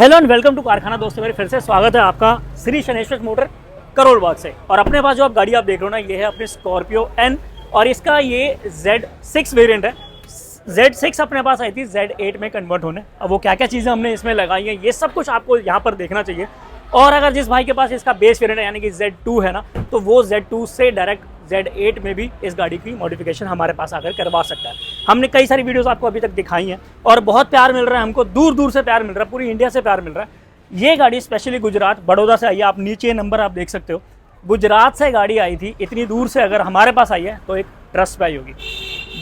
Hello and welcome to कारखाना दोस्तों, मेरे फिर से स्वागत है आपका श्री शनेश्वर मोटर करोल बाग से। और अपने पास जो आप गाड़ी आप देख रहे हो ना, ये है अपनी स्कॉर्पियो एन और इसका ये Z6 वेरिएंट है। Z6 अपने पास आई थी Z8 में कन्वर्ट होने। अब वो क्या क्या चीज़ें हमने इसमें लगाई हैं, ये सब कुछ आपको यहाँ पर देखना चाहिए। और अगर जिस भाई के पास इसका बेस वेरिएंट है यानी कि Z2 है ना, तो वो Z2 से डायरेक्ट Z8 में भी इस गाड़ी की मॉडिफिकेशन हमारे पास आकर करवा सकता है। हमने कई सारी वीडियोस आपको अभी तक दिखाई हैं और बहुत प्यार मिल रहा है हमको, दूर दूर से प्यार मिल रहा है, पूरी इंडिया से प्यार मिल रहा है। ये गाड़ी स्पेशली गुजरात बड़ौदा से आई है। आप नीचे नंबर आप देख सकते हो, गुजरात से गाड़ी आई थी। इतनी दूर से अगर हमारे पास आई है तो एक ट्रस्ट पे आई होगी।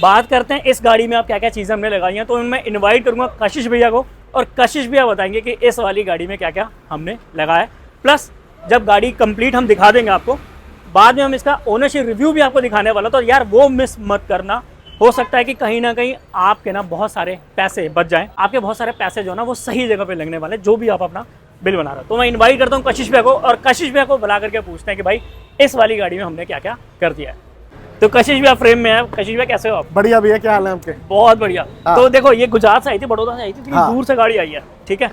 बात करते हैं इस गाड़ी में आप क्या क्या चीज़ें हमने लगाई हैं, तो मैं इन्वाइट करूँगा कशिश भैया को, और कशिश भैया बताएंगे कि इस वाली गाड़ी में क्या क्या हमने लगाया। प्लस जब गाड़ी कंप्लीट हम दिखा देंगे आपको, बाद में हम इसका ओनरशिप रिव्यू भी आपको दिखाने वाला, तो यार वो मिस मत करना। हो सकता है कि कहीं ना कहीं आपके ना बहुत सारे पैसे बच जाएं, आपके बहुत सारे पैसे जो ना वो सही जगह पे लगने वाले, जो भी आप अपना बिल बना रहे हो। तो मैं इनवाइट करता हूँ कशिश भैया को, और कशिश भैया को बुला करके पूछते हैं कि भाई इस वाली गाड़ी में हमने क्या क्या कर दिया है। तो कशिश भैया फ्रेम में है। कशिश भैया कैसे हो आप? बढ़िया भैया, क्या हाल है आपके? बहुत बढ़िया। हाँ। तो देखो, ये गुजरात से आई थी, बड़ौदा से आई थी, हाँ। दूर से गाड़ी आई है, ठीक है।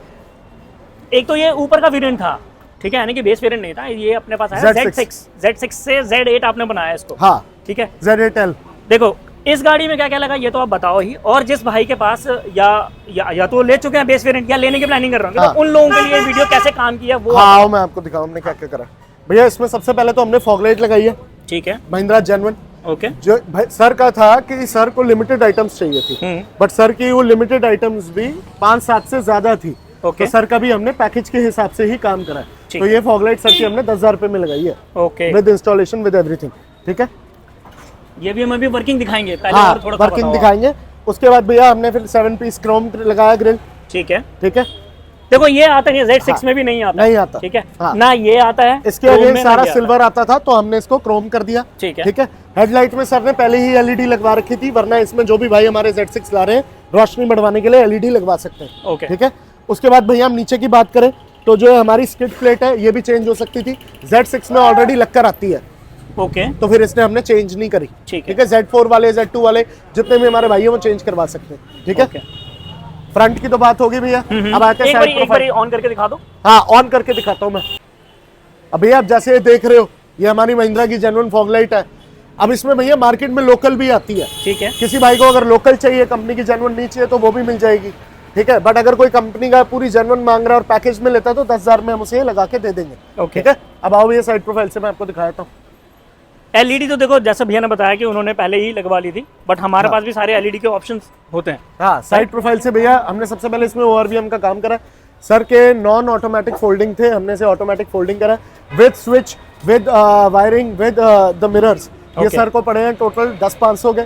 एक तो ये ऊपर का वेरिएंट था, ठीक है, यानी कि बेस वेरिएंट नहीं था। ये अपने पास आया Z6 से Z8 आपने बनाया इसको, हाँ ठीक है। Z8L। देखो इस गाड़ी में क्या क्या लगा ये तो आप बताओ ही, और जिस भाई के पास या तो ले चुके हैं बेस वेरिएंट या लेने की प्लानिंग कर रहे हैं, हाँ। तो उन लोगों के लिए वीडियो कैसे काम किया वो हाँ, मैं आपको दिखाऊं हमने क्या क्या करा। भैया इसमें सबसे पहले तो हमने फॉग लाइट लगाई है, ठीक है, महिंद्रा जेन्युइन। ओके। जो भाई सर का था कि सर को लिमिटेड आइटम्स चाहिए थी, बट सर की वो लिमिटेड आइटम्स भी 5-7 से ज्यादा थी। ओके। तो सर का भी हमने पैकेज के हिसाब से ही काम करा है। तो ये फॉग लाइट सर की हमने 10,000 रुपए में लगाई है, okay, with installation with everything, ठीक है। ये भी हम अभी वर्किंग दिखाएंगे पहले, हाँ, और थोड़ा वर्किंग दिखाएंगे। उसके बाद भैया हमने फिर 7 पीस क्रोम लगाया ग्रिल, ठीक है, ठीक है। देखो ये आता है Z6 हाँ, में भी नहीं आता, नहीं आता, ठीक है। हाँ। ना ये आता है, इसके chrome अगेंस्ट में सारा ना ये सिल्वर आता था, तो हमने इसको क्रोम कर दिया, ठीक है। ठीक है। हेडलाइट में सर ने पहले ही एलईडी लगवा रखी थी, वरना इसमें जो भी भाई हमारे Z6 ला रहे हैं रोशनी बढ़वाने के लिए एलईडी लगवा सकते हैं, ओके, ठीक है। उसके बाद भैया हम नीचे की बात करें तो जो हमारी स्किड प्लेट है ये भी चेंज हो सकती थी। Z6 में ऑलरेडी लगकर आती है, ओके, तो फिर इसने हमने चेंज नहीं करी, ठीक है। ठीक है। Z4 वाले Z2 वाले जितने भी हमारे भाई हैं वो चेंज करवा सकते हैं, ठीक है। फ्रंट की तो बात होगी भैया। अब आते हैं साइड एक बार ऑन करके दिखा दो। हाँ, ऑन करके दिखाता हूँ मैं। अब भैया आप जैसे ये देख रहे हो, ये हमारी महिंद्रा की जेन्युइन फॉग लाइट है। अब इसमें भैया मार्केट में लोकल भी आती है, ठीक है। किसी भाई को अगर लोकल चाहिए, कंपनी की जेन्युइन नहीं चाहिए, तो वो भी मिल जाएगी, ठीक है। बट अगर कोई कंपनी का पूरी जेन्युइन मांग रहा है और पैकेज में लेता है तो 10,000 में हम उसे लगा के दे देंगे, ओके। ठीक है। अब आओ भैया साइड प्रोफाइल से मैं आपको दिखाता हूँ। एलईडी तो देखो जैसा भैया ने बताया कि उन्होंने पहले ही लगवा ली थी, बट हमारे पास भी सारे एलईडी के ऑप्शंस होते हैं। हाँ, साइड प्रोफाइल से भैया हमने सबसे पहले इसमें ओआरवीएम का काम करा। सर के नॉन ऑटोमेटिक फोल्डिंग थे, हमने इसे ऑटोमेटिक फोल्डिंग करा with switch, with wiring, with the mirrors. ये सर को पड़े हैं टोटल 10,500 के,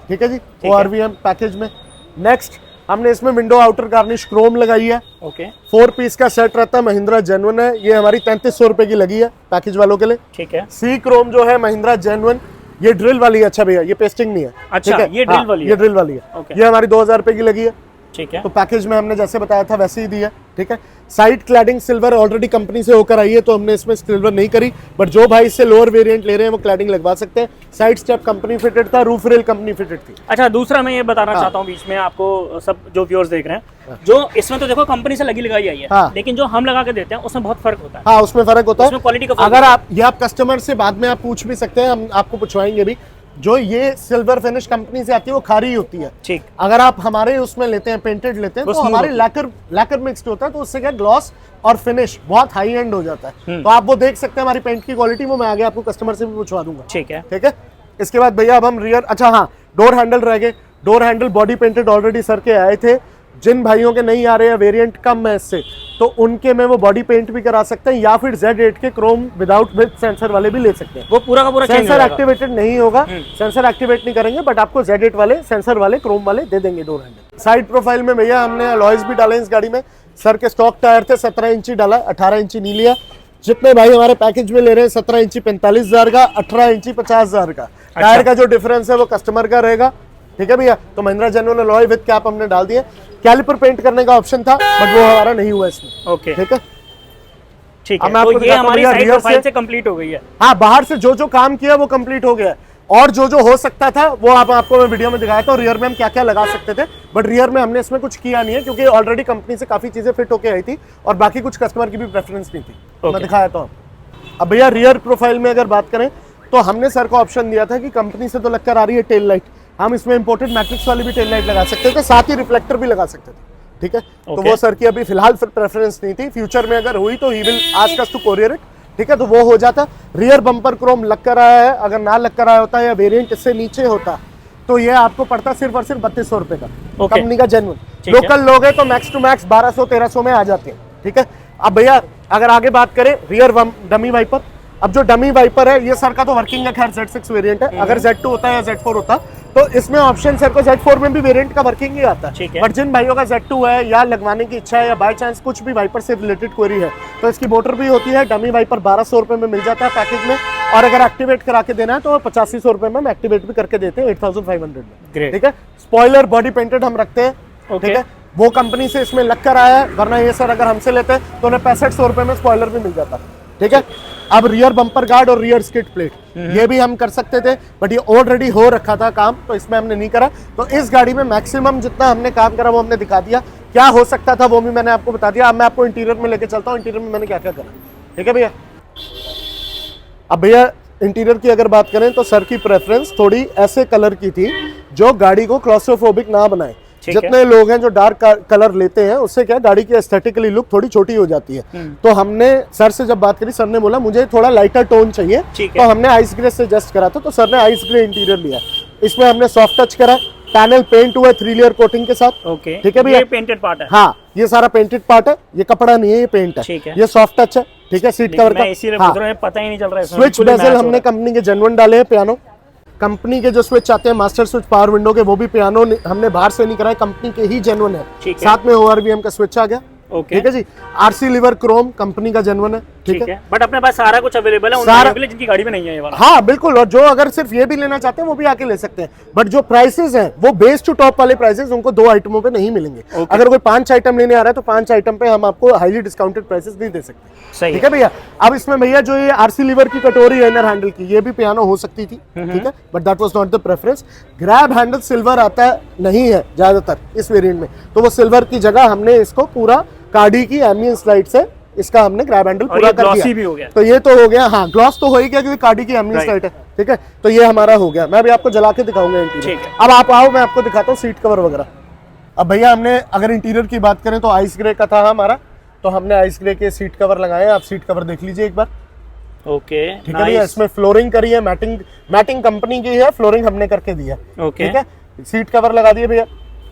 ठीक है जी, ओआरवीएम पैकेज में। नेक्स्ट हमने इसमें विंडो आउटर गार्निश क्रोम लगाई है, ओके। 4 पीस का सेट रहता है, महिंद्रा जेन्युइन है। ये हमारी 3300 रुपए की लगी है पैकेज वालों के लिए, ठीक है। सी क्रोम जो है महिंद्रा जेन्युइन, ये ड्रिल वाली है। अच्छा भैया, ये पेस्टिंग नहीं है, अच्छा, ठीक है? ये ड्रिल वाली है, ये ड्रिल वाली है, ओके। ये हमारी 2,000 रुपए की लगी है, ठीक है। तो पैकेज में हमने जैसे बताया था वैसे ही दिया, ठीक है। Side cladding silver already company से होकर आई है, तो हमने इसमें सिल्वर नहीं करी, बट जो भाई इससे लोअर वेरिएंट ले रहे हैं वो क्लैडिंग लगवा सकते हैं। साइड स्टेप कंपनी फिटेड था, रूफ रेल कंपनी फिटेड थी। अच्छा, दूसरा मैं ये बताना चाहता हूँ बीच में आपको, सब जो व्यूअर्स देख रहे हैं, जो इसमें तो देखो कंपनी से लगी लगाई आई है, हाँ। लेकिन जो हम लगा के देते हैं उसमें बहुत फर्क होता है। हाँ, उसमें फर्क होता है, उसमें क्वालिटी का अगर आप ये आप कस्टमर से बाद में आप पूछ भी सकते हैं, हम आपको पूछवाएंगे भी। जो ये सिल्वर फिनिश कंपनी से आती है वो खारी होती है, ठीक। अगर आप हमारे उसमें लेते हैं, पेंटेड लेते हैं, तो हमारे लैकर मिक्स्ड होता है, तो उससे क्या ग्लॉस और फिनिश बहुत हाई एंड हो जाता है। तो आप वो देख सकते हैं हमारी पेंट की क्वालिटी, वो मैं आगे आपको कस्टमर से भी पूछवा दूंगा, ठीक है, ठीक है। इसके बाद भैया अब हम रियर, अच्छा हाँ, डोर हैंडल रह गए। Door handle body painted already sir के आए थे। जिन भाइयों के नहीं आ रहे हैं, वेरिएंट कम है इससे, तो उनके में वो बॉडी पेंट भी करा सकते हैं, या फिर Z8 के क्रोम विदाउट विद सेंसर वाले भी ले सकते हैं। वो पूरा का पूरा सेंसर एक्टिवेटेड नहीं होगा, सेंसर एक्टिवेट नहीं करेंगे, बट आपको Z8 वाले सेंसर वाले क्रोम वाले दे देंगे डोर हैंडल। साइड प्रोफाइल में भैया हमने अलॉयज भी डाले इस गाड़ी में। सर के स्टॉक टायर थे, 17 इंची डाला, 18 इंची नहीं लिया। जितने भाई हमारे पैकेज में ले रहे हैं, 17 इंची 45,000 का, 18 इंची 50,000 का। टायर का जो डिफरेंस है वो कस्टमर का रहेगा, ठीक है भैया। तो Mahindra genuine alloy with cap हमने डाल दिए। कैलिपर पेंट करने का ऑप्शन था, बट वो हमारा नहीं हुआ इसमें, ओके, ठीक है। ठीक है। तो ये हमारी साइड प्रोफाइल से कंप्लीट हो गई है। हाँ, बाहर से जो जो काम किया वो कंप्लीट हो गया है। और जो हो सकता था वो आपको मैं वीडियो में दिखाया था, रियर में हम क्या क्या लगा सकते थे, बट रियर में हमने इसमें कुछ किया नहीं है क्योंकि ऑलरेडी कंपनी से काफी चीजें फिट होके आई थी और बाकी कुछ कस्टमर की भी प्रेफरेंस नहीं थी। मैं दिखाया था। अब भैया रियर प्रोफाइल में अगर बात करें तो हमने सर को ऑप्शन दिया था कि कंपनी से तो लगकर आ रही है टेल लाइट, हम इसमें इंपोर्टेड मैट्रिक्स वाली भी टेल लाइट लगा सकते थे, साथ ही रिफ्लेक्टर भी लगा सकते थे, ठीक है। तो वो सर की अभी फिलहाल प्रेफरेंस नहीं थी, फ्यूचर में अगर हुई तो he will ask us to courier it, ठीक है। तो वो हो जाता। रियर बम्पर क्रोम लग कर आया है, अगर ना लग कर आया होता या वेरिएंट इससे नीचे होता तो ये आपको पड़ता सिर्फ और सिर्फ 3200 रुपए का, कंपनी का जेन्युइन। लोकल लोग है तो मैक्स टू मैक्स 1200-1300 में आ जाते हैं, ठीक है। अब भैया अगर आगे बात करें रियर डमी वाइपर, अब जो डमी वाइपर है ये सर का तो वर्किंग है, खैर Z6 वेरिएंट है, अगर Z2 होता है या Z4 होता तो इसमें ऑप्शन सर को Z4 में भी वेरिएंट का वर्किंग ही आता है, बट जिन भाइयों का Z2 है या लगवाने की इच्छा है या बाय चांस कुछ भी वाइपर से रिलेटेड क्वेरी है तो इसकी मोटर भी होती है। डमी वाइपर 1200 रुपए में मिल जाता है पैकेज में, और अगर एक्टिवेट करा के देना है तो 8500 रुपए में हम एक्टिवेट भी करके देते हैं 8500 में, ठीक है। स्पॉइलर बॉडी पेंटेड हम रखते हैं, ठीक है। वो कंपनी से इसमें लग कर आया है, वरना ये सर अगर हमसे लेते हैं तो उन्हें 6500 रुपए में स्पॉइलर भी मिल जाता, ठीक है। अब रियर बम्पर गार्ड और रियर स्किड प्लेट ये भी हम कर सकते थे, बट ये ऑलरेडी हो रखा था काम, तो इसमें हमने नहीं करा। तो इस गाड़ी में मैक्सिमम जितना हमने काम करा वो हमने दिखा दिया, क्या हो सकता था वो भी मैंने आपको बता दिया। अब मैं आपको इंटीरियर में लेके चलता हूँ, इंटीरियर में मैंने क्या क्या करा, ठीक है भैया। अब भैया इंटीरियर की अगर बात करें तो सर की प्रेफरेंस थोड़ी ऐसे कलर की थी जो गाड़ी को क्लॉस्ट्रोफोबिक ना बनाए। जितने लोग हैं जो डार्क कलर लेते हैं उससे क्या गाड़ी की एस्थेटिकली लुक थोड़ी छोटी हो जाती है। तो हमने सर से जब बात करी, सर ने बोला मुझे थोड़ा लाइटर टोन चाहिए, तो हमने आइस ग्रे से जस्ट करा था, तो सर ने आइस ग्रे इंटीरियर लिया। इसमें हमने सॉफ्ट टच करा, पैनल पेंट हुआ 3 लेयर कोटिंग के साथ, ठीक है भैया। ये पेंटेड पार्ट है, हाँ ये सारा पेंटेड पार्ट है, ये कपड़ा नहीं है, ये पेंट है, ये सॉफ्ट टच है, ठीक है। सीट कवर का पता ही नहीं चल रहा है। स्विच बेजल हमने कंपनी के जेन्युइन डाले हैं, पियानो कंपनी के जो स्विच आते हैं मास्टर स्विच पावर विंडो के, वो भी पियानो हमने बाहर से नहीं कराए, कंपनी के ही जेन्युइन है। साथ में ORVM का स्विच आ गया, ठीक है जी। RC लीवर क्रोम कंपनी का जेन्युइन है, ठीक है। बट अपने पास सारा कुछ अवेलेबल है, सारा जिनकी गाड़ी में नहीं है ये वाला। हाँ बिल्कुल, और जो अगर सिर्फ ये भी लेना चाहते हैं वो भी आके ले सकते हैं, बट जो प्राइसेस हैं वो बेस टू टॉप वाले प्राइसेस उनको 2 आइटमों पे नहीं मिलेंगे। अगर कोई 5 आइटम लेने आ रहा है तो 5 आइटम पे हम आपको हाईली डिस्काउंटेड प्राइसेस नहीं दे सकते, ठीक है भैया। अब इसमें भैया जो ये RC लीवर की कटोरी है इनर हैंडल की, ये भी पियानो हो सकती थी, ठीक है, but that was not the preference. Grab handle silver आता नहीं है ज्यादातर इस वेरिएंट में, तो वो सिल्वर की जगह हमने इसको पूरा कार्डी की एम्बियंस लाइट से इसका हमने ग्रैब हैंडल पूरा कर दिया, भी हो गया। तो ये तो हो गया, हाँ ग्लॉस तो हो ही गया क्योंकि कार्डी की एम्बियंस लाइट है, ठीक है। तो ये हमारा हो गया, मैं भी आपको जला के दिखाऊंगा इंटीरियर। अब आप आओ, मैं आपको दिखाता हूँ सीट कवर वगैरह। अब भैया हमने अगर इंटीरियर की बात करें तो आइस ग्रे का था हमारा, तो हमने आइस ग्रे के सीट कवर लगाए। आप सीट कवर देख लीजिए एक बार, ओके, ठीक है भैया। इसमें फ्लोरिंग करी है, मैटिंग कंपनी की है, फ्लोरिंग हमने करके दिया, ठीक है। सीट कवर लगा दिए भैया।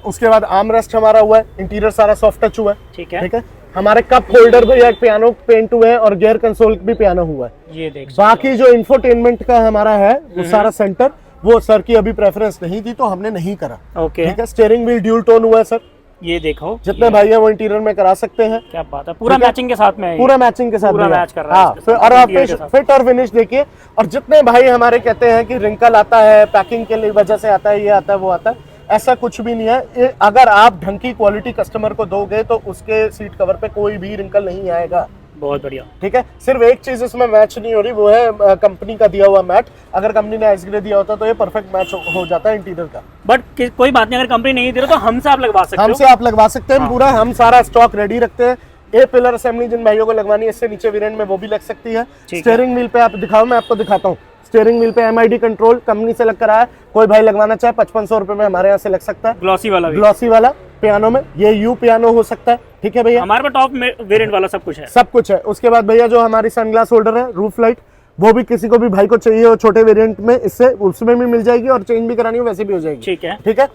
उसके बाद आर्म रेस्ट हमारा हुआ है, इंटीरियर सारा सॉफ्ट टच हुआ है, ठीक है। हमारे कप होल्डर भी एक पियानो पेंट हुए हैं और गियर कंसोल भी पियानो हुआ है, ये देख। बाकी जो इंफोटेनमेंट का हमारा है वो सारा सेंटर, वो सर की अभी प्रेफरेंस नहीं थी तो हमने नहीं करा, ठीक है। स्टीयरिंग व्हील ड्यूल टोन हुआ है सर, ये देखो। जितने भाई है वो इंटीरियर में करा सकते हैं। क्या बात है, पूरा मैचिंग के साथ में, पूरा मैचिंग के साथ मैच कर रहा है। और आप फिट और फिनिश देखिए। और जितने भाई हमारे कहते हैं कि रिंकल आता है पैकिंग के लिए वजह से आता है, ये आता है वो आता है, ऐसा कुछ भी नहीं है। अगर आप ढंग की क्वालिटी कस्टमर को दोगे तो उसके सीट कवर पे कोई भी रिंकल नहीं आएगा। बहुत बढ़िया, ठीक है। सिर्फ एक चीज इसमें मैच नहीं हो रही, वो है कंपनी का दिया हुआ मैट। अगर कंपनी ने आइस ग्रे दिया होता तो ये परफेक्ट मैच हो जाता है इंटीरियर का। बट कोई बात नहीं, अगर कंपनी नहीं दे रहा तो हमसे आप लगवा सकते हो। हमसे आप लगवा सकते हैं, पूरा हम सारा स्टॉक रेडी रखते हैं। ए पिलर असेंबली जिन भाइयों को लगवानी है इससे नीचे वेरिएंट में वो भी लग सकती है। स्टीयरिंग व्हील पे आप दिखाओ, मैं आपको दिखाता हूँ। स्टीयरिंग व्हील पे MID कंट्रोल कंपनी से लग कर आया, कोई भाई लगवाना चाहे 5500 रुपए में हमारे यहाँ से लग सकता है। ग्लॉसी वाला पियानो में, ये यू पियानो हो सकता है, ठीक है भैया। हमारे पास टॉप वेरिएंट वाला सब कुछ है। उसके बाद भैया जो हमारी सनग्लास होल्डर है, रूफ लाइट, वो भी किसी को भी भाई को चाहिए हो छोटे वेरिएंट में, इससे उसमें भी मिल जाएगी और चेंज भी करानी हो वैसे भी हो जाएगी, ठीक है।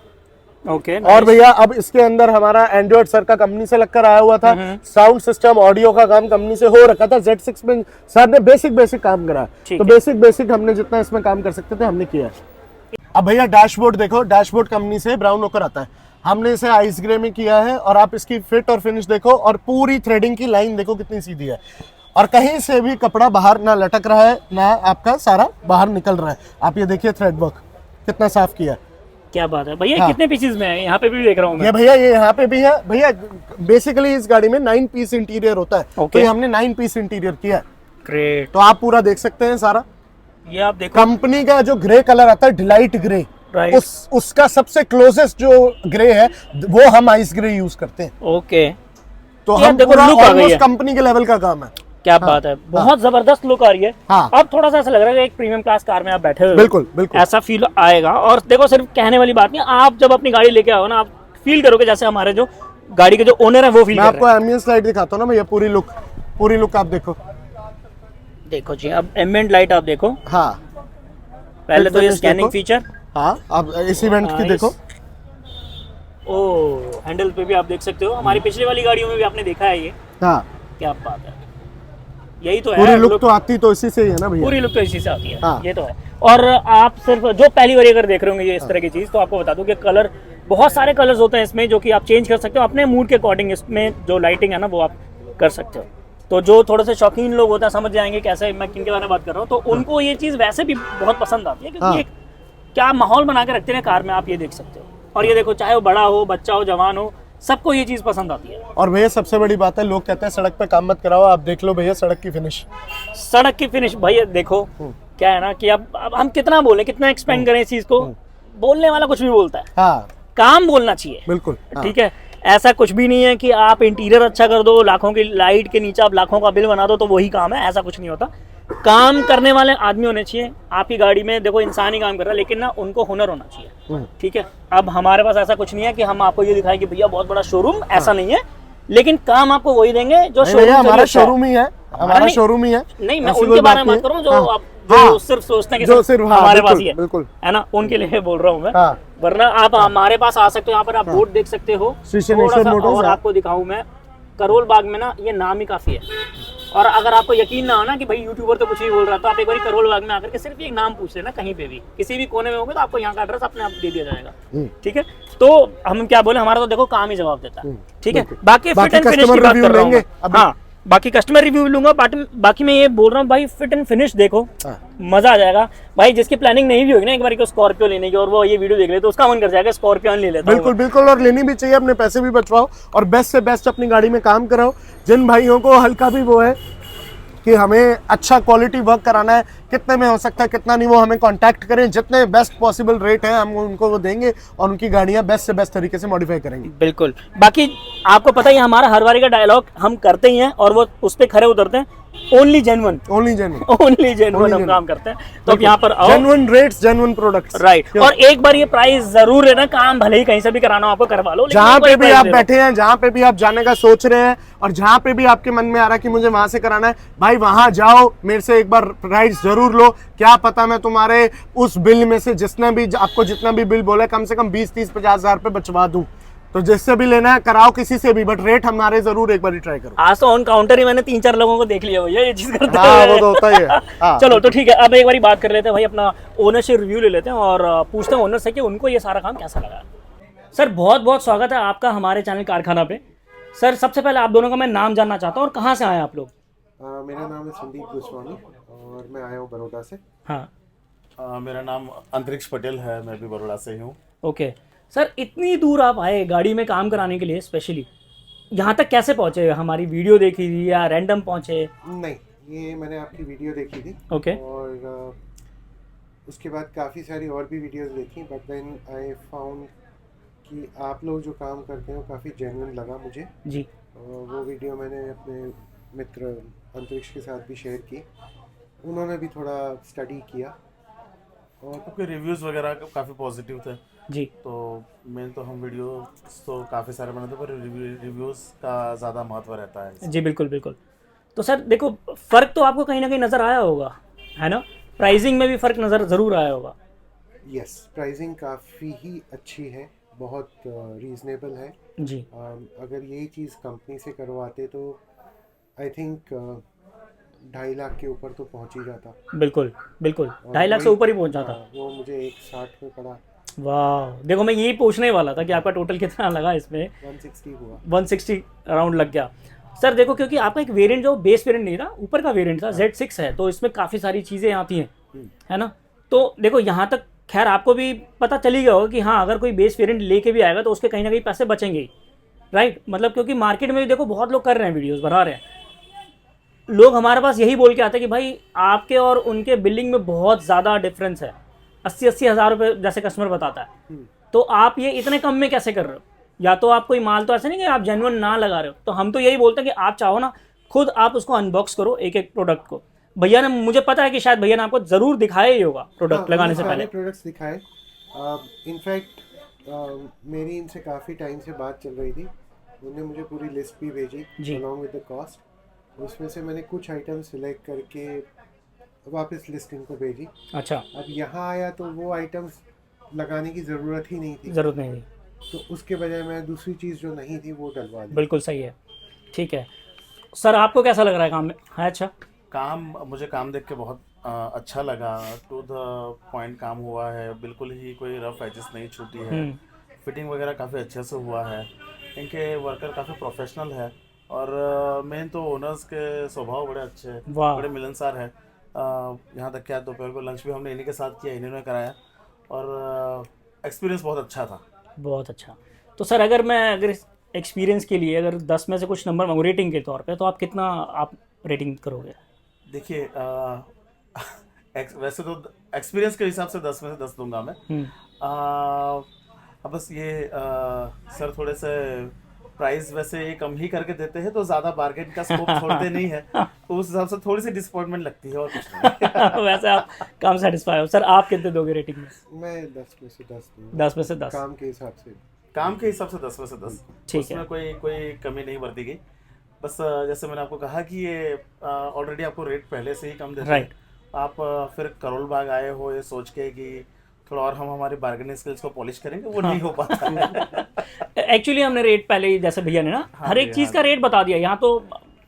ओके, और भैया अब इसके अंदर हमारा एंड्रॉइड सर का कंपनी से लगकर आया हुआ था। साउंड सिस्टम ऑडियो का काम कंपनी से हो रखा था। Z6 में सर ने बेसिक काम करा, तो बेसिक हमने जितना इसमें काम कर सकते थे हमने किया। अब भैया डैशबोर्ड देखो, डैशबोर्ड कंपनी से ब्राउन होकर आता है, हमने इसे आइस ग्रे में किया है। और आप इसकी फिट और फिनिश देखो, और पूरी थ्रेडिंग की लाइन देखो कितनी सीधी है, और कहीं से भी कपड़ा बाहर ना लटक रहा है ना आपका सारा बाहर निकल रहा है। आप ये देखिए थ्रेड वर्क कितना साफ किया है। क्या बात है भैया, कितने पीसेस में है? यहाँ पे भी देख रहा हूँ मैं। ये भैया ये यहाँ पे भी है भैया। बेसिकली इस गाड़ी में 9 पीस इंटीरियर होता है, तो ये हमने 9 पीस इंटीरियर किया है। ग्रेट। तो आप पूरा देख सकते हैं सारा, ये आप देखो, कंपनी का जो ग्रे कलर आता है डिलाइट ग्रे, राइट, उसका सबसे क्लोजेस्ट जो ग्रे है वो हम आइस ग्रे यूज करते हैं। ओके, तो ये हम देखो पूरा look आ गई है। ऑलमोस्ट कंपनी के लेवल का काम है। क्या बात है, बहुत जबरदस्त लुक आ रही है। हाँ। अब थोड़ा सा ऐसा लग रहा है कि एक प्रीमियम क्लास कार में आप बैठे हुए हो। बिल्कुल बिल्कुल ऐसा फील आएगा। और देखो सिर्फ कहने वाली बात नहीं, आप जब अपनी गाड़ी लेके आओ ना, आप फील करोगे जैसे हमारे जो गाड़ी के जो ओनर है वो फील मैं कर रहे आपको एम्बियंस लाइट दिखाता हूँ ना भैया, पूरी लुक आप देखो। हैं। देखो जी, अब एम्बिएंट लाइट आप देखो, हाँ पहले तो ये finish स्कैनिंग देखो। फीचर, हाँ, अब इस इवेंट की देखो। ओ हैंडल पे भी आप देख सकते हो, हमारी पिछली वाली गाड़ियों में भी आपने देखा है ये। हाँ, क्या बात है, यही तो है पूरी लुक look- तो आती तो इसी से ही है ना भैया। पूरी लुक तो इसी से आती है। हाँ। ये तो है। और आप सिर्फ जो पहली बार अगर देख रहे होंगे ये इस तरह की चीज़, तो आपको बता दूं कि कलर, बहुत सारे कलर्स होते हैं इसमें जो कि आप चेंज कर सकते हो अपने मूड के अकॉर्डिंग। इसमें जो लाइटिंग है ना वो आप कर सकते हो। तो जो थोड़े से शौकीन लोग होते हैं समझ जाएंगे कैसे मैं किन के बारे में बात कर रहा हूँ, तो उनको ये चीज़ वैसे भी बहुत पसंद आती है, क्योंकि हाँ। एक क्या माहौल बना के रखते हैं कार में, आप ये देख सकते हो। और ये देखो, चाहे वो बड़ा हो, बच्चा हो, जवान हो, सबको ये चीज़ पसंद आती है। और भैया सबसे बड़ी बात है, लोग कहते हैं सड़क पे काम मत कराओ, आप देख लो भैया सड़क की फिनिश। सड़क की फिनिश भैया देखो, क्या है ना कि अब हम कितना बोले, कितना एक्सपेंड करें इस चीज़ को, बोलने वाला कुछ भी बोलता है, हाँ काम बोलना चाहिए। बिल्कुल। हाँ। ठीक है, ऐसा कुछ भी नहीं है कि आप इंटीरियर अच्छा कर दो, लाखों की लाइट के नीचे आप लाखों का बिल बना दो तो वही काम है, ऐसा कुछ नहीं होता। काम करने वाले आदमी होने चाहिए। आपकी गाड़ी में देखो इंसान ही काम कर रहा है, लेकिन ना उनको हुनर होना चाहिए। ठीक है, अब हमारे पास ऐसा कुछ नहीं है कि हम आपको ये दिखाएं कि भैया बहुत बड़ा शोरूम, ऐसा नहीं है, लेकिन काम आपको वही देंगे जो नहीं भैया, हमारा शोरूम शोरूम ही है, हमारा नहीं- शोरूम ही है। नहीं, मैं ऐसी उनके कोई बारे में बात बात कर रहा हूँ जो नहीं है। आप हाँ, जो हाँ, सिर्फ सोचते हैं कि जो सिर्फ सिर्फ, हाँ, हमारे पास बिल्कुल, ही है, बिल्कुल। है ना, उनके लिए बोल रहा हूँ मैं। हाँ। वरना आप हमारे पास आ सकते हो, यहाँ पर आप बोर्ड देख सकते हो। श्री थोड़ा शनेश्वर सा मोटर्स और है। आपको दिखाऊं मैं, करोल बाग में ना ये नाम ही काफी है। और अगर आपको यकीन ना हो ना कि भाई यूट्यूबर तो कुछ नहीं बोल रहा, तो आप एक बार करोल बाग में आकर के सिर्फ एक नाम पूछ लेना, कहीं पे भी किसी भी कोने में होंगे तो आपको यहाँ का एड्रेस अपने आप दे दिया जाएगा। ठीक है, तो हम क्या बोले, हमारा तो देखो काम ही जवाब देता है। ठीक है, बाकी फिट एंड फिनिश की बात कर रहा हूँ। हाँ, बाकी कस्टमर रिव्यू लूंगा, बाकी मैं ये बोल रहा हूँ भाई, फिट एंड फिनिश देखो, मजा आ जाएगा भाई। जिसकी प्लानिंग नहीं भी होगी ना एक बार को स्कॉर्पियो लेने की, और वो ये वीडियो देख ले तो उसका मन कर जाएगा स्कॉर्पियो ले लेता हूं। बिल्कुल बिल्कुल, और लेनी भी चाहिए, अपने पैसे भी बचवाओ और बेस्ट से बेस्ट अपनी गाड़ी में काम कराओ। जिन भाइयों को हल्का भी वो है कि हमें अच्छा क्वालिटी वर्क कराना है, कितने में हो सकता है कितना नहीं, वो हमें कांटेक्ट करें, जितने बेस्ट पॉसिबल रेट है हम उनको वो देंगे और उनकी गाड़ियां बेस्ट से बेस्ट तरीके से मॉडिफाई करेंगे। बिल्कुल, बाकी आपको पता ही है हमारा हर बारी का डायलॉग हम करते ही हैं और वो उस पे खरे उतरते हैं। Only genuine, only genuine, only genuine हम काम करते हैं। तो अब यहाँ पर आओ, genuine rates, genuine products, right. और एक बार ये प्राइस जरूर है ना, काम भले ही कहीं से भी कराना हो आपको करवा लो, लेकिन जहाँ एक बार पे ये भी price आप ले लो। बैठे हैं, जहाँ पे भी आप जाने का सोच रहे हैं और जहाँ पे भी आपके मन में आ रहा है कि मुझे वहां से कराना है, भाई वहां जाओ, मेरे से एक बार प्राइस जरूर लो। क्या पता मैं तुम्हारे उस बिल में से जिसने भी आपको जितना भी बिल बोला कम से कम 20-30-50 हजार पे बचवा दूं। तो जिससे भी लेना है कराओ किसी से भी, बट रेट हमारे जरूर एक बार ट्राई करो। आज तो ऑन काउंटर ही मैंने 3-4 लोगों को देख लिया भैया ये चीज करते हाँ, हुए। वो तो होता ही है। हाँ। चलो तो ठीक है, अब एक बारी बात कर लेते हैं भाई, अपना ओनरशिप रिव्यू ले लेते हैं और पूछते हैं ओनर से कि उनको ये सारा काम कैसा लगा। सर बहुत बहुत स्वागत है आपका हमारे चैनल कारखाना पे। सर सबसे पहले आप दोनों का मैं नाम जानना चाहता हूँ और कहाँ से आए आप लोग? मेरा नाम है संदीप गोस्वामी और मैं आया हूँ बड़ौदा से। हाँ, मेरा नाम अंतरिक्ष पटेल है, मैं भी बड़ौदा से ही हूँ। ओके सर, इतनी दूर आप आए गाड़ी में काम कराने के लिए स्पेशली, यहाँ तक कैसे पहुँचे? हमारी वीडियो देखी थी या रैंडम पहुँचे? नहीं, ये मैंने आपकी वीडियो देखी थी ओके। और उसके बाद काफ़ी सारी और भी वीडियोस देखी, बट देन आई फाउंड कि आप लोग जो काम करते हो काफ़ी जेन्युइन लगा मुझे जी। और वो वीडियो मैंने अपने मित्र अंतरिक्ष के साथ भी शेयर की, उन्होंने भी थोड़ा स्टडी किया और आपके रिव्यूज़ वगैरह काफ़ी पॉजिटिव थे जी। तो मेन तो हम वीडियो तो काफ़ी सारे बनाते पर रिव्यूज़ का ज़्यादा महत्व रहता है। जी बिल्कुल बिल्कुल। तो सर देखो, फ़र्क तो आपको कहीं ना कहीं नज़र आया होगा, है ना? प्राइसिंग में भी फ़र्क नज़र ज़रूर आया होगा। यस, प्राइसिंग काफ़ी ही अच्छी है, बहुत रीज़नेबल है जी। अगर यही चीज़ कंपनी से करवाते तो आई थिंक 2.5 लाख के ऊपर तो पहुंच ही जाता। बिल्कुल बिल्कुल, 2.5 लाख से ऊपर ही पहुंच जाता। वो मुझे 160 में पड़ा। वाह, देखो मैं यही पूछने वाला था कि आपका टोटल कितना लगा इसमें। 160 हुआ। 160 अराउंड लग गया सर। देखो क्योंकि आपका एक वेरिएंट जो बेस वेरिएंट नहीं था, ऊपर का वेरिएंट था, Z6 है, तो इसमें काफ़ी सारी चीज़ें आती हैं, है ना? तो देखो यहाँ तक खैर आपको भी पता चली गया होगा कि हाँ, अगर कोई बेस वेरिएंट लेके भी आएगा तो उसके कहीं ना कहीं पैसे बचेंगे ही, राइट? मतलब क्योंकि मार्केट में भी देखो बहुत लोग कर रहे हैं, वीडियोस बना रहे हैं। लोग हमारे पास यही बोल के आते हैं कि भाई आपके और उनके बिल्डिंग में बहुत ज़्यादा डिफरेंस है, 80-80 हज़ार रुपये जैसे कस्टमर बताता है, तो आप ये इतने कम में कैसे कर रहे हो? या तो आप कोई माल तो ऐसे नहीं कि आप जेन्युइन ना लगा रहे हो। तो हम तो यही बोलते हैं कि आप चाहो ना खुद आप उसको अनबॉक्स करो एक एक प्रोडक्ट को। भैया ने, मुझे पता है कि शायद भैया ने आपको ज़रूर दिखाया ही होगा प्रोडक्ट लगाने से पहले। प्रोडक्ट्स दिखाए, इनफैक्ट मेरी इनसे काफ़ी टाइम से बात चल रही थी, उन्होंने मुझे पूरी लिस्ट भी भेजी अलॉन्ग विद द कॉस्ट। उसमें से मैंने कुछ आइटम सिलेक्ट करके वापस लिस्ट इनको भेजी। अच्छा, अब यहाँ आया तो वो आइटम्स लगाने की ज़रूरत ही नहीं थी, ज़रूरत नहीं थी, तो उसके बजाय मैं दूसरी चीज़ जो नहीं थी वो डलवा दी। बिल्कुल सही है। ठीक है सर, आपको कैसा लग रहा है काम में? है अच्छा? मुझे काम देख के बहुत अच्छा लगा, टू द पॉइंट काम हुआ है, बिल्कुल ही कोई रफ एजेस नहीं छूटी है, फिटिंग वगैरह काफ़ी अच्छे से हुआ है, इनके वर्कर काफ़ी प्रोफेशनल है, और मेन तो ओनर्स के स्वभाव बड़े अच्छे हैं, बड़े मिलनसार है। यहाँ तक क्या दोपहर को लंच भी हमने इन्हीं के साथ किया, इन्होंने कराया, और एक्सपीरियंस बहुत अच्छा था। बहुत अच्छा। तो सर अगर एक्सपीरियंस के लिए अगर 10 में से कुछ नंबर मांगू रेटिंग के तौर पे, तो आप कितना आप रेटिंग करोगे? देखिए वैसे तो एक्सपीरियंस के हिसाब से 10 में से 10 दूंगा मैं। अब बस ये सर थोड़े से प्राइस वैसे ये कम ही करके देते हैं, तो ज़्यादा बार्गेन का स्कोप छोड़ते नहीं है, तो उस हिसाब से थोड़ी सी डिसअपॉइंटमेंट लगती है, और कुछ नहीं। वैसे आप कम सेटिस्फाई हो। सर आप कितने दोगे रेटिंग में? मैं 10 में से 10 दूंगा। 10 में से 10 काम के हिसाब से। काम के हिसाब से 10 में से 10, ठीक है, उसमें कोई कमी नहीं बरती गई। बस जैसे मैंने आपको कहा कि ये ऑलरेडी आपको रेट पहले से ही कम देते हैं, आप फिर करोल बाग आए हो ये सोच के कि थोड़ा और हम हमारी बार्गेनिंग स्किल्स को पॉलिश करेंगे, वो नहीं हो पाता। एक्चुअली हमने रेट पहले ही, जैसे भैया ने ना हर एक चीज़ का रेट बता दिया। यहाँ तो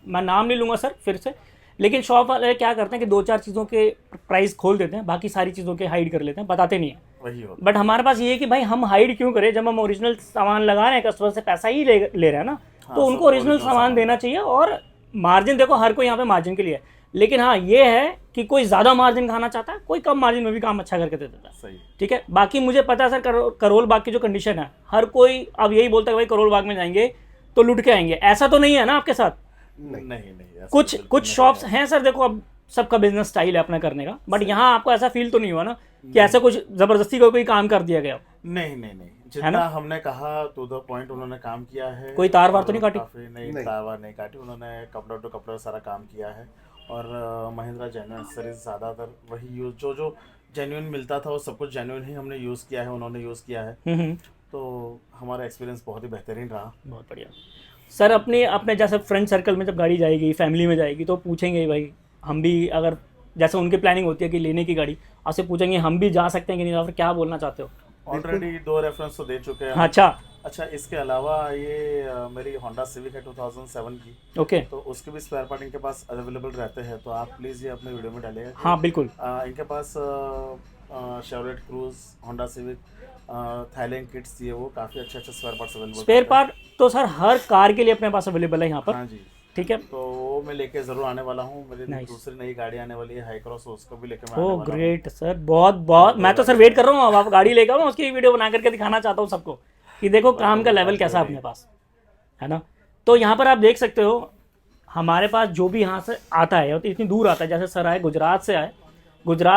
मैं नाम नहीं लूँगा सर फिर से, लेकिन शॉप वाले क्या करते हैं कि 2-4 चीज़ों के प्राइस खोल देते हैं, बाकी सारी चीज़ों के हाइड कर लेते हैं, बताते नहीं है। वही हो। बट हमारे पास ये है कि भाई हम हाइड क्यों करें, जब हम ओरिजिनल सामान लगा रहे हैं, कस्टमर से पैसा ही ले रहे हैं ना, तो उनको ओरिजिनल सामान देना चाहिए। और मार्जिन देखो, हर कोई यहाँ पे मार्जिन के लिए है, लेकिन हाँ ये है कि कोई ज़्यादा मार्जिन खाना चाहता है, कोई कम मार्जिन में भी काम अच्छा करके दे देता है। सही, ठीक है। बाकी मुझे पता है सर, करोल बाग की जो कंडीशन है, हर कोई अब यही बोलता है भाई करोल बाग में जाएंगे तो लुट के आएंगे। ऐसा तो नहीं है ना आपके साथ? नहीं, कुछ शॉप्स हैं सर, देखो अब सबका बिजनेस स्टाइल है अपना करने का, बट यहाँ आपको ऐसा फील तो नहीं हुआ ना कि ऐसा कुछ जबरदस्ती का कोई काम कर दिया गया? नहीं, जितना हमने कहा टू द पॉइंट उन्होंने काम किया है। कोई तार वार तो नहीं काटी? नहीं, तार वार नहीं काटी, उन्होंने कपड़ा टू कपड़ा सारा काम किया है, और महिंद्रा जेन्युइन एक्सेसरीज ज़्यादातर वही यूज जो जेन्युइन मिलता था वो सब कुछ जेन्युइन ही हमने यूज़ किया है, उन्होंने यूज़ किया है, तो हमारा एक्सपीरियंस बहुत ही बेहतरीन रहा। बहुत बढ़िया सर। अपने जैसे फ्रेंड सर्कल में जब गाड़ी जाएगी, फैमिली में जाएगी, तो पूछेंगे भाई हम भी, अगर जैसे उनकी प्लानिंग होती है कि लेने की गाड़ी, आपसे पूछेंगे हम भी जा सकते हैं कि नहीं, या फिर क्या बोलना चाहते हो? ऑलरेडी 2 रेफरेंस तो दे चुके हैं। अच्छा, इसके अलावा ये मेरी होंडा सिविक है 2007 की, ओके, तो उसके भी स्पेयर पार्ट इनके पास अवेलेबल रहते हैं, तो आप प्लीज़ ये अपने वीडियो में डालिएगा। हाँ बिल्कुल। इनके पास Chevrolet Cruze, Honda Civic, Thailand kits, ये वो काफ़ी अच्छे spare parts available. Spare part तो सर हर कार के लिए अपने पास अवेलेबल है यहाँ पर। हाँ जी, ठीक है, तो वो मैं लेके ज़रूर आने वाला हूँ। मेरी दूसरी नई गाड़ी आने वाली है हाई क्रॉस, उसको भी लेके मैं आने वाला हूँ। ग्रेट सर, बहुत मैं तो सर वेट कर रहा हूँ, अब आप गाड़ी लेकर आओ, उसकी वीडियो बना करके दिखाना चाहता हूँ सबको कि देखो काम का लेवल कैसा अपने पास है ना। तो यहाँ पर आप देख सकते हो हमारे पास जो भी यहाँ से आता है, तो इतनी दूर आता है, जैसे सर आए गुजरात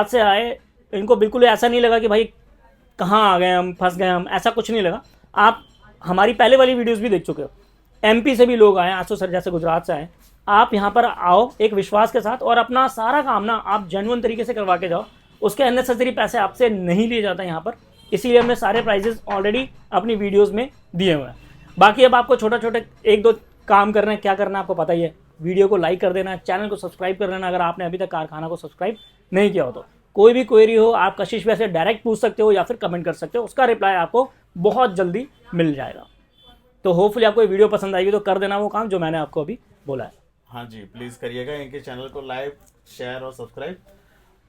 से आए, इनको बिल्कुल ऐसा नहीं लगा कि भाई कहाँ आ गए हम, फंस गए हम, ऐसा कुछ नहीं लगा। आप हमारी पहले वाली वीडियोस भी देख चुके हो, एमपी से भी लोग आए, आसो सर जैसे गुजरात से आए। आप यहाँ पर आओ एक विश्वास के साथ, और अपना सारा काम ना आप जेन्युइन तरीके से करवा के जाओ, उसके अननेसेसरी पैसे आपसे नहीं लिए जाता यहाँ पर, इसीलिए हमने सारे प्राइजेस ऑलरेडी अपनी वीडियोस में दिए हुए हैं। बाकी अब आपको छोटे 1-2 काम करना है, क्या करना है आपको पता ही है। वीडियो को लाइक कर देना, चैनल को सब्सक्राइब कर लेना अगर आपने अभी तक कारखाना को सब्सक्राइब नहीं किया हो तो। कोई भी क्वेरी हो आप कशिश भैया से डायरेक्ट पूछ सकते हो या फिर कमेंट कर सकते हो, उसका रिप्लाई आपको बहुत जल्दी मिल जाएगा। तो होपफुली आपको ये वीडियो पसंद आएगी, तो कर देना वो काम जो मैंने आपको अभी बोला है। हाँ जी, प्लीज़ करिएगा, इनके चैनल को लाइक, शेयर और सब्सक्राइब,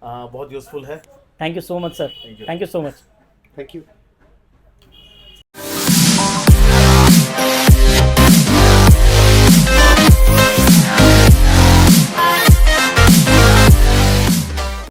बहुत यूज़फुल है। Thank you so much sir, thank you so much. Thank you.